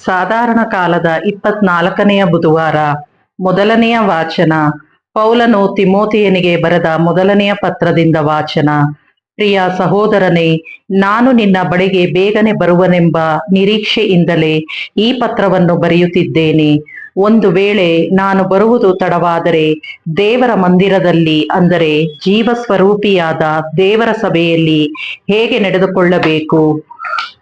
ಸಾಧಾರಣ ಕಾಲದ 24ನೆಯ ಬುಧವಾರ. ಮೊದಲನೆಯ ವಾಚನ. ಪೌಲನು ತಿಮೋಥೆಯನಿಗೆ ಬರೆದ ಮೊದಲನೆಯ ಪತ್ರದಿಂದ ವಾಚನ. ಪ್ರಿಯ ಸಹೋದರನೇ, ನಾನು ನಿನ್ನ ಬಳಿಗೆ ಬೇಗನೆ ಬರುವನೆಂಬ ನಿರೀಕ್ಷೆಯಿಂದಲೇ ಈ ಪತ್ರವನ್ನು ಬರೆಯುತ್ತಿದ್ದೇನೆ. ಒಂದು ವೇಳೆ ನಾನು ಬರುವುದು ತಡವಾದರೆ ದೇವರ ಮಂದಿರದಲ್ಲಿ, ಅಂದರೆ ಜೀವಸ್ವರೂಪಿಯಾದ ದೇವರ ಸಭೆಯಲ್ಲಿ ಹೇಗೆ ನಡೆದುಕೊಳ್ಳಬೇಕು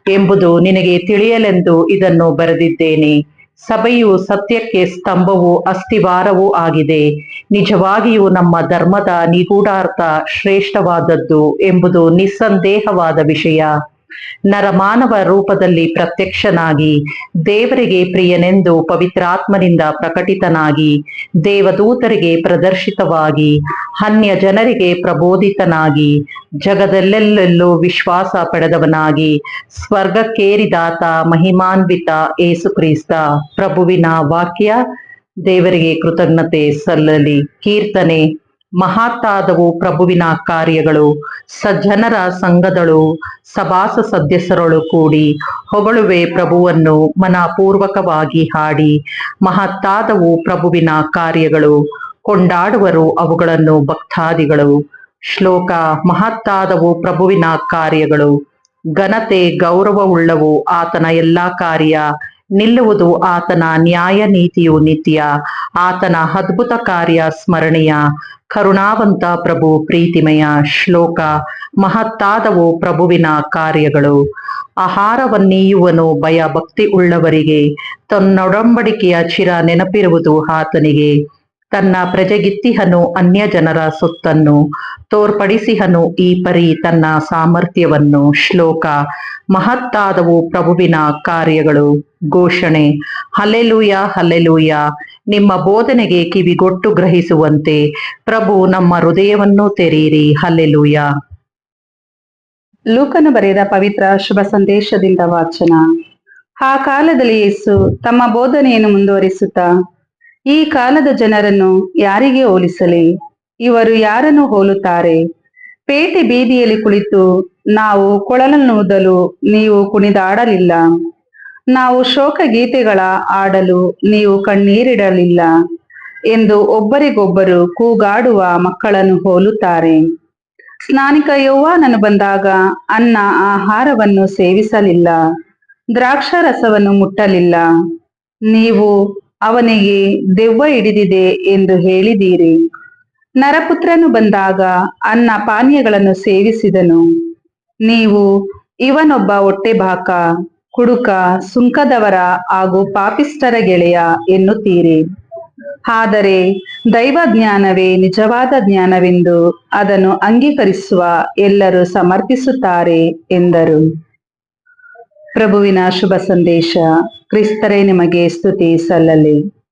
ಎಂಬುದು ನಿನಗೆ ತಿಳಿಯಲೆಂದು ಇದನ್ನು ಬರೆದಿದ್ದೇನೆ. ಸಭೆಯು ಸತ್ಯಕ್ಕೆ ಸ್ತಂಭವೂ ಅಸ್ತಿವಾರವೂ ಆಗಿದೆ. ನಿಜವಾಗಿಯೂ ನಮ್ಮ ಧರ್ಮದ ನಿಗೂಢಾರ್ಥ ಶ್ರೇಷ್ಠವಾದದ್ದು ಎಂಬುದು ನಿಸ್ಸಂದೇಹವಾದ ವಿಷಯ. ನರಮಾನವ ರೂಪದಲ್ಲಿ ಪ್ರತ್ಯಕ್ಷನಾಗಿ, ದೇವರಿಗೆ ಪ್ರಿಯನೆಂದು ಪವಿತ್ರಾತ್ಮನಿಂದ ಪ್ರಕಟಿತನಾಗಿ, ದೇವದೂತರಿಗೆ ಪ್ರದರ್ಶಿತವಾಗಿ, ಅನ್ಯ ಜನರಿಗೆ ಪ್ರಬೋಧಿತನಾಗಿ, ಜಗದಲ್ಲೆಲ್ಲೆಲ್ಲೂ ವಿಶ್ವಾಸ ಪಡೆದವನಾಗಿ, ಸ್ವರ್ಗಕ್ಕೇರಿದಾತ ಮಹಿಮಾನ್ವಿತ ಏಸುಕ್ರಿಸ್ತ ಪ್ರಭುವಿನ ವಾಕ್ಯ. ದೇವರಿಗೆ ಕೃತಜ್ಞತೆ ಸಲ್ಲಲಿ. ಕೀರ್ತನೆ. ಮಹತ್ತಾದವು ಪ್ರಭುವಿನ ಕಾರ್ಯಗಳು. ಸಜ್ಜನರ ಸಂಘದಳು ಸಭಾಸ ಸದಸ್ಯರೊಳು ಕೂಡಿ ಹೊಗಳುವೆ ಪ್ರಭುವನ್ನು ಮನಪೂರ್ವಕವಾಗಿ ಹಾಡಿ. ಮಹತ್ತಾದವು ಪ್ರಭುವಿನ ಕಾರ್ಯಗಳು, ಕೊಂಡಾಡುವರು ಅವುಗಳನ್ನು ಭಕ್ತಾದಿಗಳು. ಶ್ಲೋಕ. ಮಹತ್ತಾದವು ಪ್ರಭುವಿನ ಕಾರ್ಯಗಳು. ಘನತೆ ಗೌರವವುಳ್ಳವು ಆತನ ಎಲ್ಲಾ ಕಾರ್ಯ. ನಿಲ್ಲುವುದು ಆತನ ನ್ಯಾಯ ನೀತಿಯು ನಿತ್ಯ. ಆತನ ಅದ್ಭುತ ಕಾರ್ಯ ಸ್ಮರಣೀಯ. ಕರುಣಾವಂತ ಪ್ರಭು ಪ್ರೀತಿಮಯ. ಶ್ಲೋಕ. ಮಹತ್ತಾದವು ಪ್ರಭುವಿನ ಕಾರ್ಯಗಳು. ಆಹಾರವನ್ನೀಯುವನು ಭಯ ಭಕ್ತಿ ಉಳ್ಳವರಿಗೆ. ತನ್ನೊಡಂಬಡಿಕೆಯ ಚಿರ ನೆನಪಿರುವುದು ಆತನಿಗೆ. ತನ್ನ ಪ್ರಜೆಗಿತ್ತಿಹನು ಅನ್ಯ ಜನರ ಸೊತ್ತನ್ನು. ತೋರ್ಪಡಿಸಿಹನು ಈ ಪರಿ ತನ್ನ ಸಾಮರ್ಥ್ಯವನ್ನು. ಶ್ಲೋಕ. ಮಹತ್ತಾದವು ಪ್ರಭುವಿನ ಕಾರ್ಯಗಳು. ಘೋಷಣೆ. Hallelujah, hallelujah. ನಿಮ್ಮ ಬೋಧನೆಗೆ ಕಿವಿಗೊಟ್ಟು ಗ್ರಹಿಸುವಂತೆ ಪ್ರಭು ನಮ್ಮ ಹೃದಯವನ್ನು ತೆರೆಯಿರಿ. ಹಲ್ಲೆಲೂಯ. ಲೂಕನು ಬರೆದ ಪವಿತ್ರ ಶುಭ ಸಂದೇಶದಿಂದ ವಾಚನ. ಆ ಕಾಲದಲ್ಲಿ ಯೇಸು ತಮ್ಮ ಬೋಧನೆಯನ್ನು ಮುಂದುವರಿಸುತ್ತಾ, ಈ ಕಾಲದ ಜನರನ್ನು ಯಾರಿಗೆ ಹೋಲಿಸಲಿ? ಇವರು ಯಾರನ್ನು ಹೋಲುತ್ತಾರೆ? ಪೇಟೆ ಬೀದಿಯಲ್ಲಿ ಕುಳಿತು ನಾವು ಕೊಳಲನ್ನೂದಲು ನೀವು ಕುಣಿದಾಡಲಿಲ್ಲ, ನಾವು ಶೋಕ ಗೀತೆಗಳ ಆಡಲು ನೀವು ಕಣ್ಣೀರಿಡಲಿಲ್ಲ ಎಂದು ಒಬ್ಬರಿಗೊಬ್ಬರು ಕೂಗಾಡುವ ಮಕ್ಕಳನ್ನು ಹೋಲುತ್ತಾರೆ. ಸ್ನಾನಿಕ ಯೋವಾನನು ಬಂದಾಗ ಅನ್ನ ಆಹಾರವನ್ನು ಸೇವಿಸಲಿಲ್ಲ, ದ್ರಾಕ್ಷಾರಸವನ್ನು ಮುಟ್ಟಲಿಲ್ಲ. ನೀವು ಅವನಿಗೆ ದೆವ್ವ ಹಿಡಿದಿದೆ ಎಂದು ಹೇಳಿದ್ದೀರಿ. ನರಪುತ್ರನು ಬಂದಾಗ ಅನ್ನ ಪಾನೀಯಗಳನ್ನು ಸೇವಿಸಿದನು. ನೀವು ಇವನೊಬ್ಬ ಹೊಟ್ಟೆಬಾಕ, ಕುಡುಕ, ಸುಂಕದವರ ಹಾಗೂ ಪಾಪಿಷ್ಠರ ಗೆಳೆಯ ಎನ್ನುತ್ತೀರಿ. ಆದರೆ ದೈವಜ್ಞಾನವೇ ನಿಜವಾದ ಜ್ಞಾನವೆಂದು ಅದನ್ನು ಅಂಗೀಕರಿಸುವ ಎಲ್ಲರೂ ಸಮರ್ಥಿಸುತ್ತಾರೆ ಎಂದರು. ಪ್ರಭುವಿನ ಶುಭ ಸಂದೇಶ. ಕ್ರಿಸ್ತರೇ ನಿಮಗೆ ಸ್ತುತಿ ಸಲ್ಲಲಿ.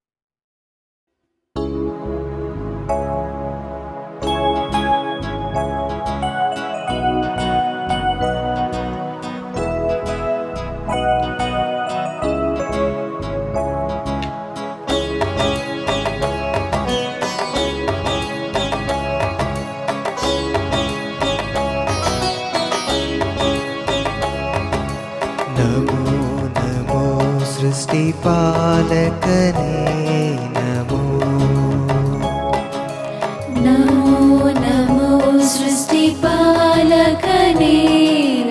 ನಮೋ ನಮೋ ಸೃಷ್ಟಿಪಾಲಕನೇ ನಮೋ. ನಮೋ ನಮೋ ಸೃಷ್ಟಿಪಾಲಕನೇ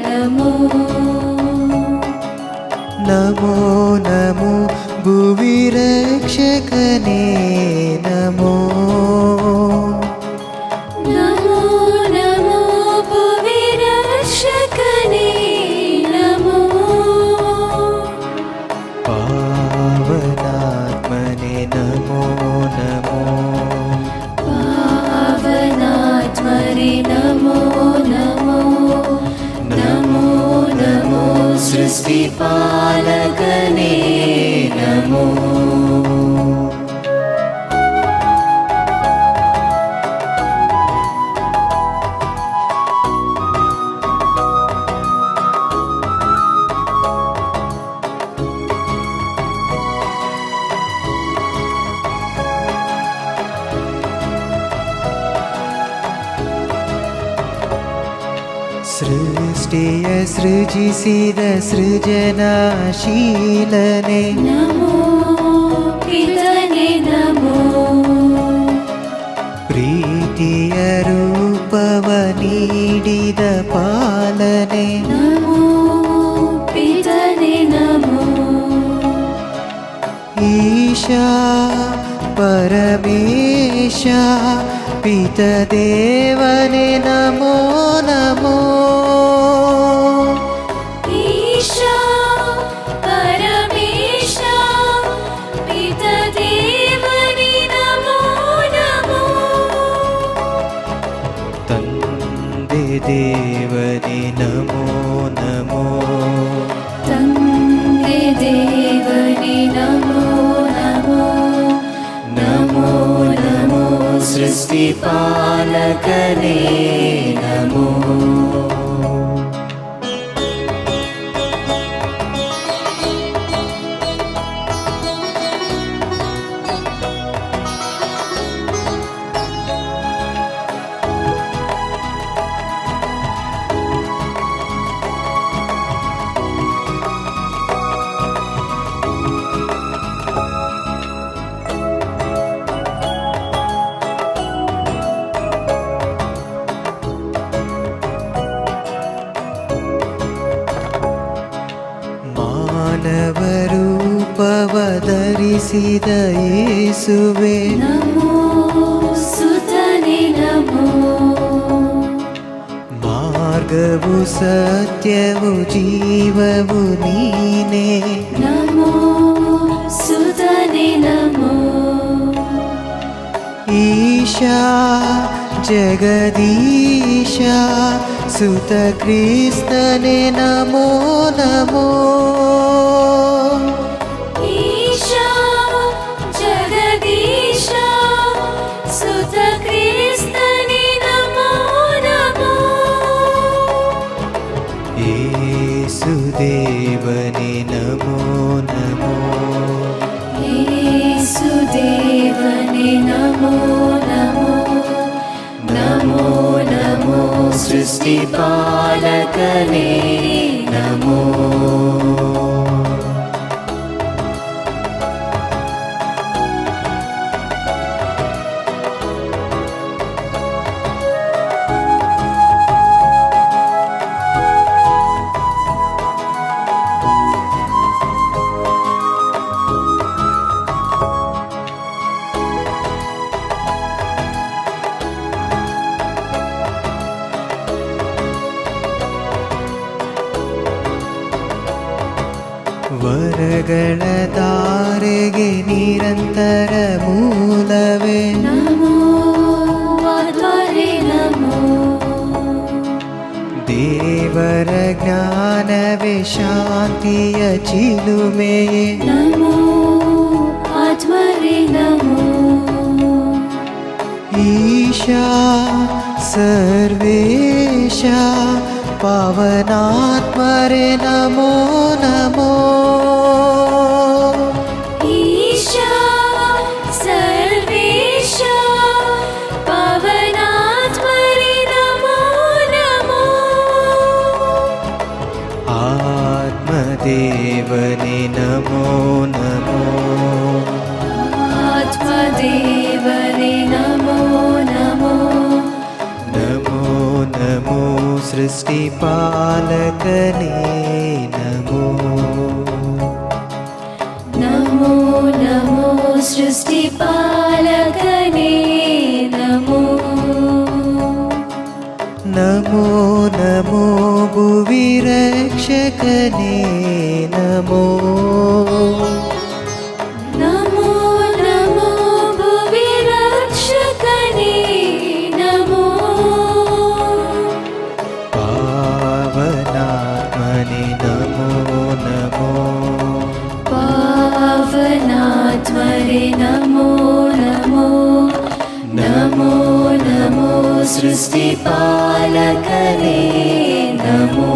ನಮೋ. ನಮೋ ನಮೋ ಭುವಿ ರಕ್ಷಕನೇ ನಮೋ. ನಮೋ ನಮೋ ಭುವಿ ರಕ್ಷಕನೇ ನಮೋ. ಪಾವನಾತ್ಮನೇ ನಮೋ ನಮೋ. ಪಾವನಾತ್ಮನೇ ನಮೋ ನಮೋ. ನಮೋ ನಮೋ ಸೃಷ್ಟಿಪಾಲಕನೇ ನಮೋ. ಸೃಷ್ಟಿಕರ್ತನೇ ಸೃಷ್ಟಿಯ ಸೃಜಿಸಿದ ಸೃಜನಶೀಲನೆ ನಮೋ ಪಿತನೆ ನಮೋ ಪ್ರೀತಿಯ ರೂಪವ ನೀಡಿದ ಪಾಲನೆ ನಮೋ ಪಿತನೆ ನಮೋ ಈಶಾ ಪರಮೇಶ ಪಿತದೇವನೇ ನಮೋ ನಮೋ ಈಶಾ ಪರಮೇಶ ಪಿತದೇವನೇ ನಮೋ ನಮೋ ತಂದೆ ದೇವನೇ ನಮೋ ನಮೋ ತಂದೆ ದೇವನೇ ನಮೋ ನಮೋ ನಮೋ ನಮೋ ಸೃಷ್ಟಿಪಾಲಕನೇ ನಮೋ ಮಾನವ ರೂಪವ ಧರಿಸಿದ ಯೇಸುವೆ ನಮೋ ಸುತನೆ ನಮೋ ಮಾರ್ಗವು ಸತ್ಯವು ಜೀವವು ನೀನೇ ನಮೋ ಸುತನೆ ನಮೋ ಈಶಾ ಜಗದೀಶ ಸುತ ಕ್ರಿಸ್ತನೇ ನಮೋ ನಮೋ ಈಶಾ ಜಗದೀಶ ಸುತ ಕ್ರಿಸ್ತನೇ ನಮೋ ನಮೋ ಯೇಸುದೇವನೇ ನಮೋ ನಮೋ ಯೇಸುದೇವನೇ ನಮೋ ನಮೋ ನಮೋ ನಮೋ ಸೃಷ್ಟಿಪಾಲಕನೇ ನಮೋ ವರಗಳ ಧಾರೆಗೆ ನಿರಂತರ ಮೂಲವೇ ನಮೋ ಆತ್ಮರೇ ನಮೋ ದೇವರ ಜ್ಞಾನವೇ ಶಾಂತಿಯ ಚಿಲುಮೆಯೇ ನಮೋ ಆತ್ಮರೇ ನಮೋ ಈಶಾ ಸರ್ವೇಶ ಪಾವನಾತ್ಮರೇ ನಮೋ ನಮೋ ಈಶಾ ಸರ್ವೇಶ ಪವನಾತ್ಮರೇ ನಮೋ ನಮೋ ಆತ್ಮದೇವನೇ ನಮೋ ನಮೋ ಆತ್ಮದೇವನೇ ನಮೋ ನಮೋ ನಮೋ ನಮೋ ಸೃಷ್ಟಿಪಾಲಕನೇ ನಮೋ ನಮೋ ನಮೋ ಸೃಷ್ಟಿಪಾಲಕನೇ ನಮೋ ನಮೋ ನಮೋ ಭುವಿ ರಕ್ಷಕನೇ ನಮೋ ನಮೋ ನಮೋ ಭುವಿ ರಕ್ಷಕನೇ ನಮೋ ಪಾವನಾತ್ಮನೇ ನಮೋ ನಮೋ ಪಾವನಾತ್ಮರೇ ನಮೋ ನಮೋ ನಮೋ ನಮೋ ಸೃಷ್ಟಿಪಾಲಕನೇ ನಮೋ